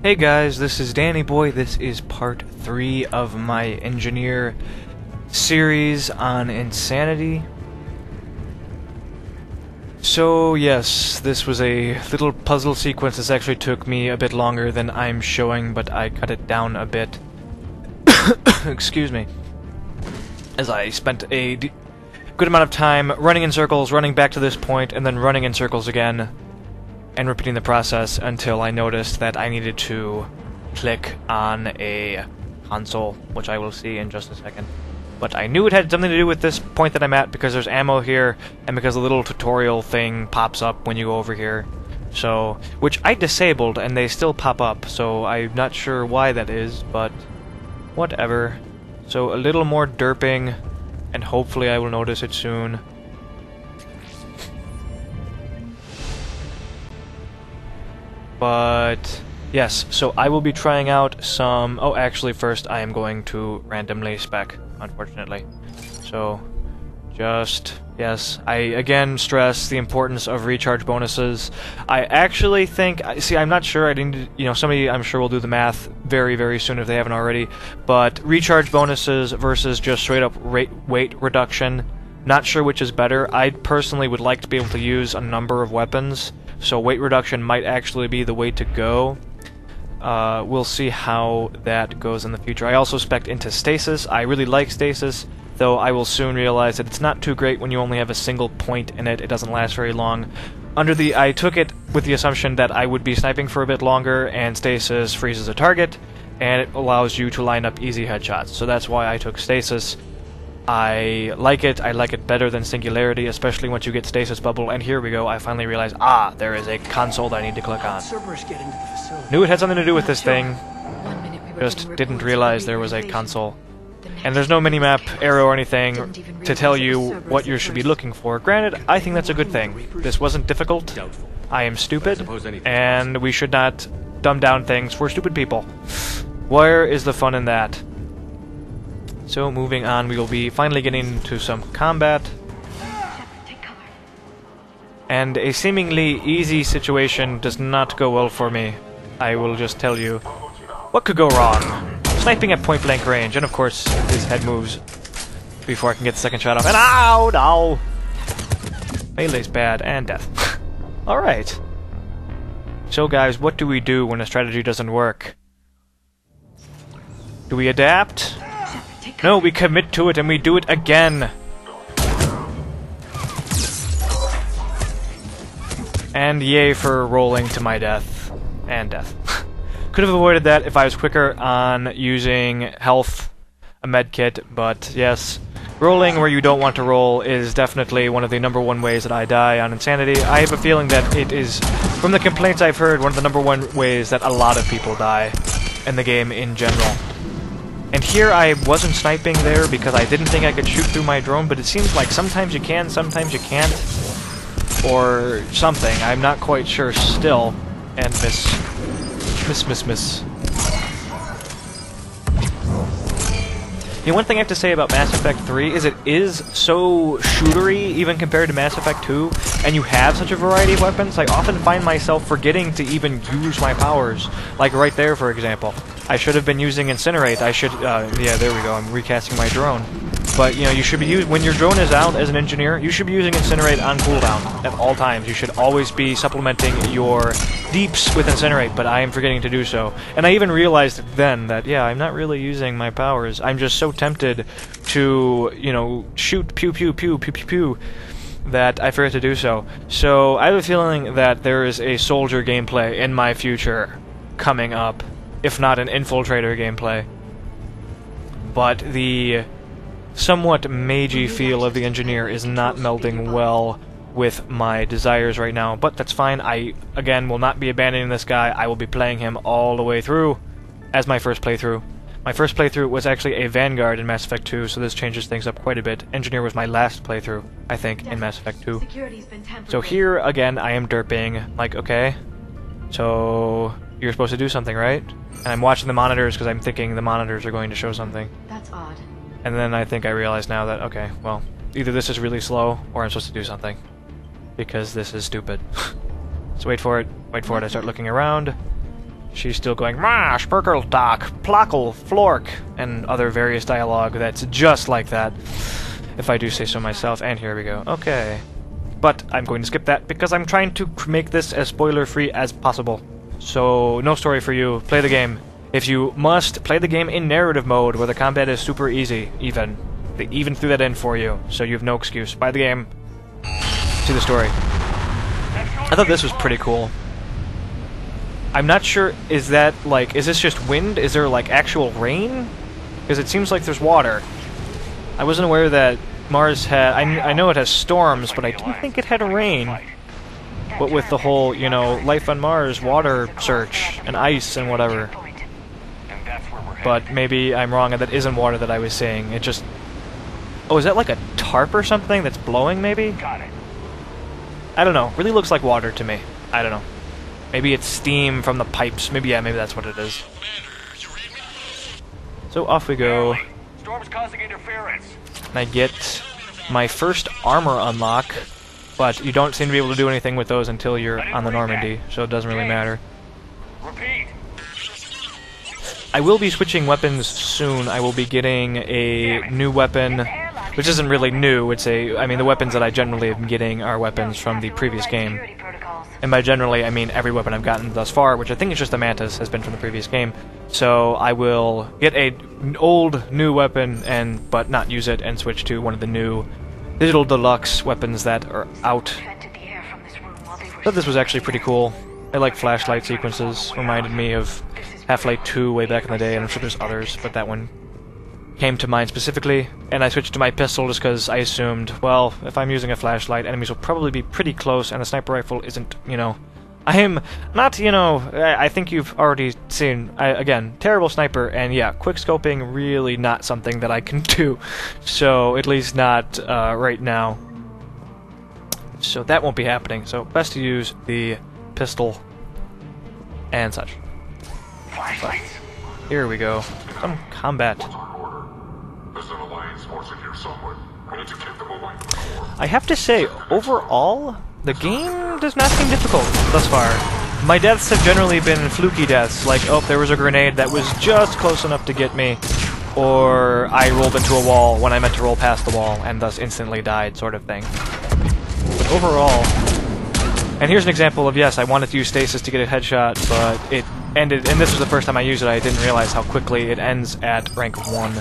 Hey guys, this is Danny Boy. This is part 3 of my engineer series on Insanity. So yes, this was a little puzzle sequence. This actually took me a bit longer than I'm showing, but I cut it down a bit. Excuse me. As I spent a good amount of time running in circles, running back to this point, and then running in circles again, and repeating the process until I noticed that I needed to click on a console, which I will see in just a second. But I knew it had something to do with this point that I'm at because there's ammo here, and because a little tutorial thing pops up when you go over here. So, which I disabled, and they still pop up, so I'm not sure why that is, but whatever. So a little more derping, and hopefully I will notice it soon. But yes, so I will be trying out some... Oh, actually first I am going to randomly spec, unfortunately. So, just... Yes, I again stress the importance of recharge bonuses. I actually think... See, I'm not sure, I didn't... You know, somebody I'm sure will do the math very, very soon if they haven't already. But recharge bonuses versus just straight up weight reduction. Not sure which is better. I personally would like to be able to use a number of weapons. So weight reduction might actually be the way to go. We'll see how that goes in the future. I also spec'd into stasis. I really like stasis, though I will soon realize that it's not too great when you only have a single point in it. It doesn't last very long. I took it with the assumption that I would be sniping for a bit longer, and stasis freezes a target, and it allows you to line up easy headshots. So that's why I took stasis. I like it better than Singularity, especially once you get Stasis Bubble, and here we go, I finally realized, there is a console that I need to click on. Knew it had something to do with this thing, just didn't realize there was a console. And there's no minimap, arrow, or anything to tell you what you should be looking for. Granted, I think that's a good thing. This wasn't difficult, I am stupid, and we should not dumb down things for stupid people. Where is the fun in that? So, moving on, we will be finally getting into some combat. And a seemingly easy situation does not go well for me. I will just tell you. What could go wrong? Sniping at point-blank range, and of course, his head moves before I can get the second shot off. And ow! No! Melee's bad, and death. Alright. So guys, what do we do when a strategy doesn't work? Do we adapt? No, we commit to it and we do it again. And yay for rolling to my death. And death. Could have avoided that if I was quicker on using health, a medkit, but yes, rolling where you don't want to roll is definitely one of the #1 ways that I die on Insanity. I have a feeling that it is, from the complaints I've heard, one of the #1 ways that a lot of people die in the game in general. And here I wasn't sniping there because I didn't think I could shoot through my drone, but it seems like sometimes you can, sometimes you can't. Or something, I'm not quite sure still. And miss. You know, one thing I have to say about Mass Effect 3 is it is so shootery, even compared to Mass Effect 2, and you have such a variety of weapons. I often find myself forgetting to even use my powers. Like right there, for example. I should have been using Incinerate. I should, yeah, there we go, I'm recasting my drone. But, you know, you should be when your drone is out as an engineer, you should be using Incinerate on cooldown at all times. You should always be supplementing your deeps with Incinerate, but I am forgetting to do so. And I even realized then that, yeah, I'm not really using my powers. I'm just so tempted to, you know, shoot pew pew pew pew pew pew that I forget to do so. So I have a feeling that there is a soldier gameplay in my future coming up, if not an infiltrator gameplay. But the somewhat magey feel of the engineer is not melding well with my desires right now, but that's fine. I, again, will not be abandoning this guy. I will be playing him all the way through as my first playthrough. My first playthrough was actually a Vanguard in Mass Effect 2, so this changes things up quite a bit. Engineer was my last playthrough, I think, in Mass Effect 2. So here, again, I am derping, like, okay, so you're supposed to do something, right? And I'm watching the monitors because I'm thinking the monitors are going to show something. That's odd. And then I think I realize now that, okay, well, either this is really slow, or I'm supposed to do something. Because this is stupid. So wait for it, I start looking around. she's still going, "Mah, Spurkeltag, Plakel, Flork," and other various dialogue that's just like that, if I do say so myself. And here we go. Okay. But I'm going to skip that because I'm trying to make this as spoiler-free as possible. So, no story for you. Play the game. If you must, play the game in narrative mode, where the combat is super easy, even. They even threw that in for you, so you have no excuse. Buy the game. See the story. I thought this was pretty cool. I'm not sure, is that, like, is this just wind? Is there, like, actual rain? Because it seems like there's water. I wasn't aware that Mars had... I know it has storms, but I didn't think it had rain. But with the whole, you know, life on Mars, water search, and ice and whatever. But maybe I'm wrong, and that isn't water that I was seeing. It just... Oh, is that like a tarp or something that's blowing, maybe? I don't know. Really looks like water to me. I don't know. Maybe it's steam from the pipes. Maybe, yeah, maybe that's what it is. So off we go. Storm's causing interference. And I get my first armor unlock, but you don't seem to be able to do anything with those until you're on the Normandy, so it doesn't really matter. Repeat. I will be switching weapons soon. I will be getting a new weapon, which isn't really new. It's a... I mean, the weapons that I generally am getting are weapons from the previous game. And by generally, I mean every weapon I've gotten thus far, which I think is just the Mantis, has been from the previous game. So I will get an old, new weapon, but not use it, and switch to one of the new Digital Deluxe weapons that are out. I thought this was actually pretty cool. I like flashlight sequences. Reminded me of Half-Life 2 way back in the day, and I'm sure there's others, but that one came to mind specifically. And I switched to my pistol just because I assumed, well, if I'm using a flashlight, enemies will probably be pretty close, and the sniper rifle isn't, you know... I am not, you know, I think you've already seen, again, terrible sniper, and yeah, quick-scoping really not something that I can do. So, at least not right now. So that won't be happening, so best to use the pistol and such. But here we go. Some combat. I have to say, overall, the game does not seem difficult thus far. My deaths have generally been fluky deaths, like, oh, there was a grenade that was just close enough to get me, or I rolled into a wall when I meant to roll past the wall and thus instantly died, sort of thing. But overall... And here's an example of, yes, I wanted to use stasis to get a headshot, but it ended, and this was the first time I used it, I didn't realize how quickly it ends at rank 1,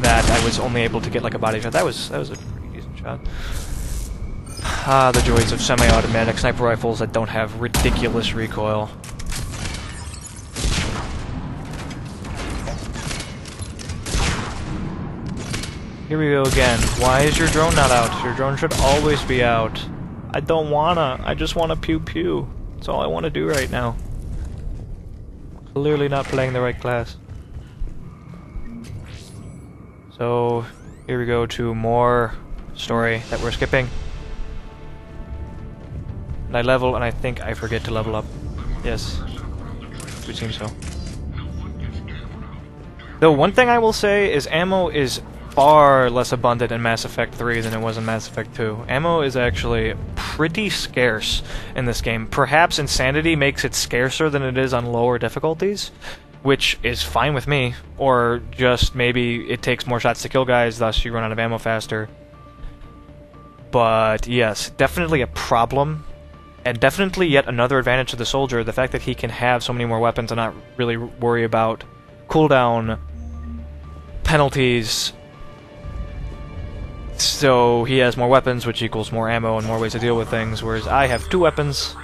that I was only able to get like a body shot. That was a pretty decent shot. Ah, the joys of semi-automatic sniper rifles that don't have ridiculous recoil. Here we go again. Why is your drone not out? Your drone should always be out. I don't wanna. I just wanna pew-pew. That's all I want to do right now. Clearly not playing the right class. So, here we go to more story that we're skipping. And I level, and I think I forget to level up. Yes. It would seem so. Though one thing I will say is ammo is far less abundant in Mass Effect 3 than it was in Mass Effect 2. Ammo is actually pretty scarce in this game. Perhaps Insanity makes it scarcer than it is on lower difficulties, which is fine with me. Or just maybe it takes more shots to kill guys, thus you run out of ammo faster. But yes, definitely a problem. And definitely yet another advantage to the soldier, the fact that he can have so many more weapons and not really worry about cooldown penalties. So he has more weapons, which equals more ammo and more ways to deal with things, whereas I have 2 weapons,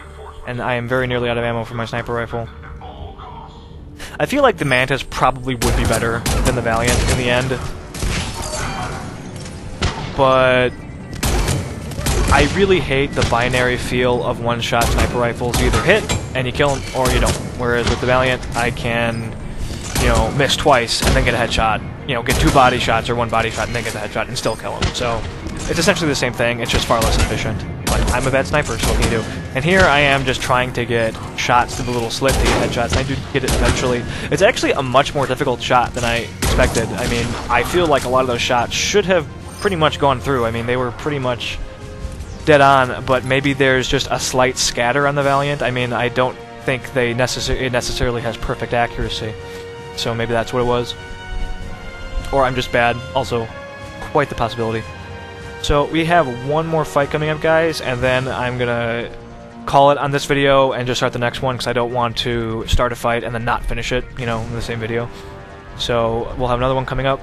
and I am very nearly out of ammo for my sniper rifle. I feel like the Mantis probably would be better than the Valiant in the end, but I really hate the binary feel of one-shot sniper rifles. You either hit and you kill them, or you don't. Whereas with the Valiant, I can, you know, miss twice and then get a headshot. You know, get 2 body shots or 1 body shot and then get the headshot and still kill him. So it's essentially the same thing. It's just far less efficient. But I'm a bad sniper, so what can you do? And here I am just trying to get shots through the little slit to get headshots, and I do get it eventually. It's actually a much more difficult shot than I expected. I mean, I feel like a lot of those shots should have pretty much gone through. I mean, they were pretty much dead on, but maybe there's just a slight scatter on the Valiant. I mean, I don't think it necessarily has perfect accuracy. So maybe that's what it was. Or I'm just bad. Also, quite the possibility. So we have one more fight coming up, guys, and then I'm gonna call it on this video and just start the next one, because I don't want to start a fight and then not finish it, you know, in the same video. So we'll have another one coming up.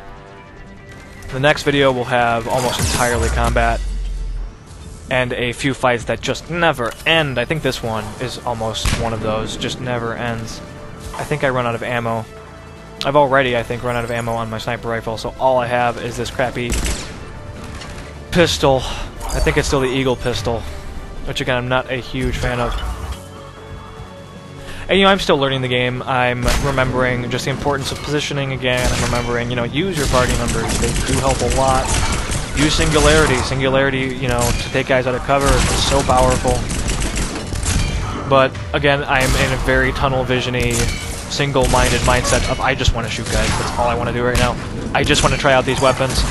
The next video will have almost entirely combat and a few fights that just never end. I think this one is almost one of those, just never ends. I think I run out of ammo. I've already, I think, run out of ammo on my sniper rifle, so all I have is this crappy pistol. I think it's still the Eagle pistol, which again I'm not a huge fan of. And you know, I'm still learning the game. I'm remembering just the importance of positioning again. I'm remembering, you know, use your party members. They do help a lot. Use Singularity. Singularity, you know, to take guys out of cover is so powerful. But again, I'm in a very tunnel vision-y, single-minded mindset of I just want to shoot guys. That's all I want to do right now. I just want to try out these weapons.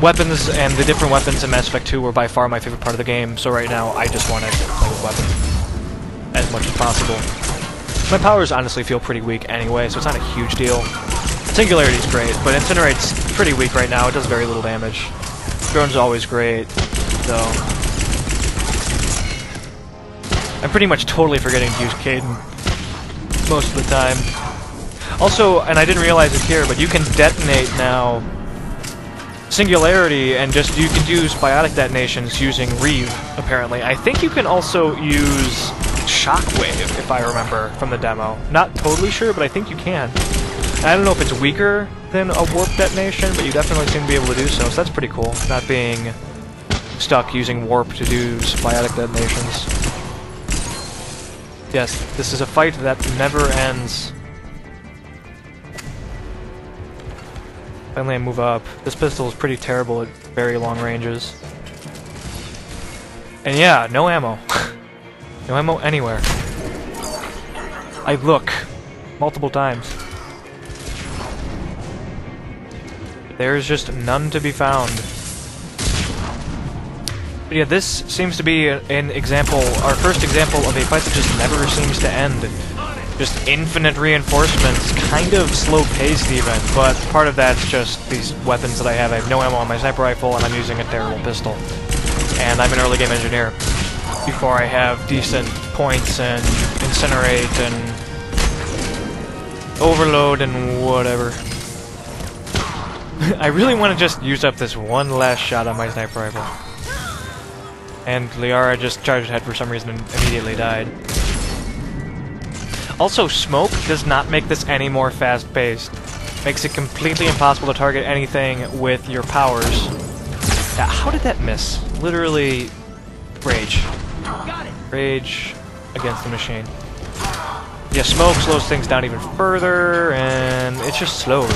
Weapons and the different weapons in Mass Effect 2 were by far my favorite part of the game, so right now I just want to play with weapons as much as possible. My powers honestly feel pretty weak anyway, so it's not a huge deal. Singularity's great, but Incinerate's pretty weak right now. It does very little damage. Drone's always great, though. I'm pretty much totally forgetting to use Kaidan most of the time. Also, and I didn't realize it here, but you can detonate now Singularity, and just you can use biotic detonations using Reeve, apparently. I think you can also use Shockwave, if I remember from the demo. Not totally sure, but I think you can. And I don't know if it's weaker than a warp detonation, but you definitely seem to be able to do so that's pretty cool, not being stuck using warp to do biotic detonations. Yes, this is a fight that never ends. Finally I move up. This pistol is pretty terrible at very long ranges. And yeah, no ammo. No ammo anywhere. I look multiple times. There's just none to be found. But yeah, this seems to be an example, our first example of a fight that just never seems to end. Just infinite reinforcements, kind of slow-paced even, but part of that's just these weapons that I have. I have no ammo on my sniper rifle, and I'm using a terrible pistol. And I'm an early game engineer. Before I have decent points and Incinerate and Overload and whatever. I really want to just use up this one last shot on my sniper rifle. And Liara just charged ahead for some reason and immediately died. Also, smoke does not make this any more fast-paced. Makes it completely impossible to target anything with your powers. Yeah, how did that miss? Literally, rage. Rage against the machine. Yeah, smoke slows things down even further, and it's just slow.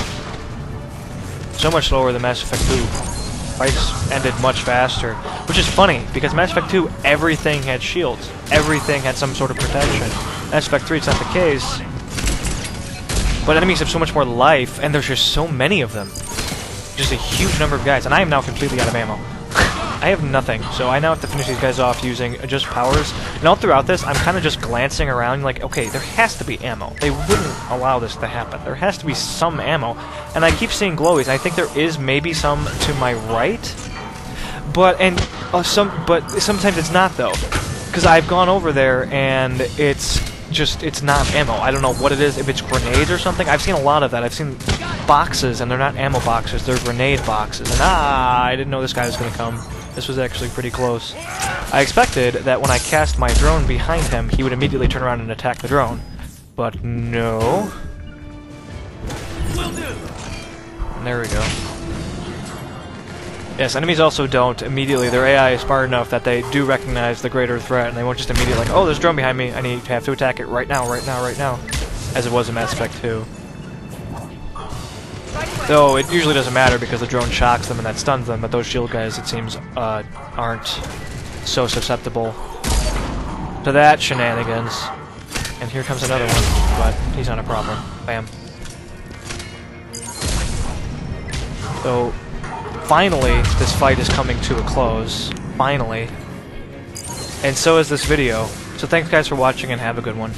So much slower than Mass Effect 2. Fights ended much faster. Which is funny, because Mass Effect 2, everything had shields. Everything had some sort of protection. Mass Effect 3, it's not the case. But enemies have so much more life, and there's just so many of them. Just a huge number of guys, and I am now completely out of ammo. I have nothing, so I now have to finish these guys off using just powers. And all throughout this, I'm kind of just glancing around like, okay, there has to be ammo. They wouldn't allow this to happen. There has to be some ammo. And I keep seeing glowies. I think there is maybe some to my right. But sometimes it's not, though. Because I've gone over there, and it's not ammo. I don't know what it is, if it's grenades or something. I've seen a lot of that. I've seen boxes, and they're not ammo boxes, they're grenade boxes. And I didn't know this guy was going to come. This was actually pretty close. I expected that when I cast my drone behind him, he would immediately turn around and attack the drone. But no. And there we go. Yes, enemies also don't immediately. Their AI is smart enough that they do recognize the greater threat, and they won't just immediately like, oh, there's a drone behind me, I need to have to attack it right now, right now, right now. As it was in Mass Effect 2. Though it usually doesn't matter because the drone shocks them and that stuns them, but those shield guys, it seems, aren't so susceptible to that shenanigans. And here comes another one, but he's not a problem. Bam. So, finally, this fight is coming to a close. Finally. And so is this video. So thanks guys for watching and have a good one.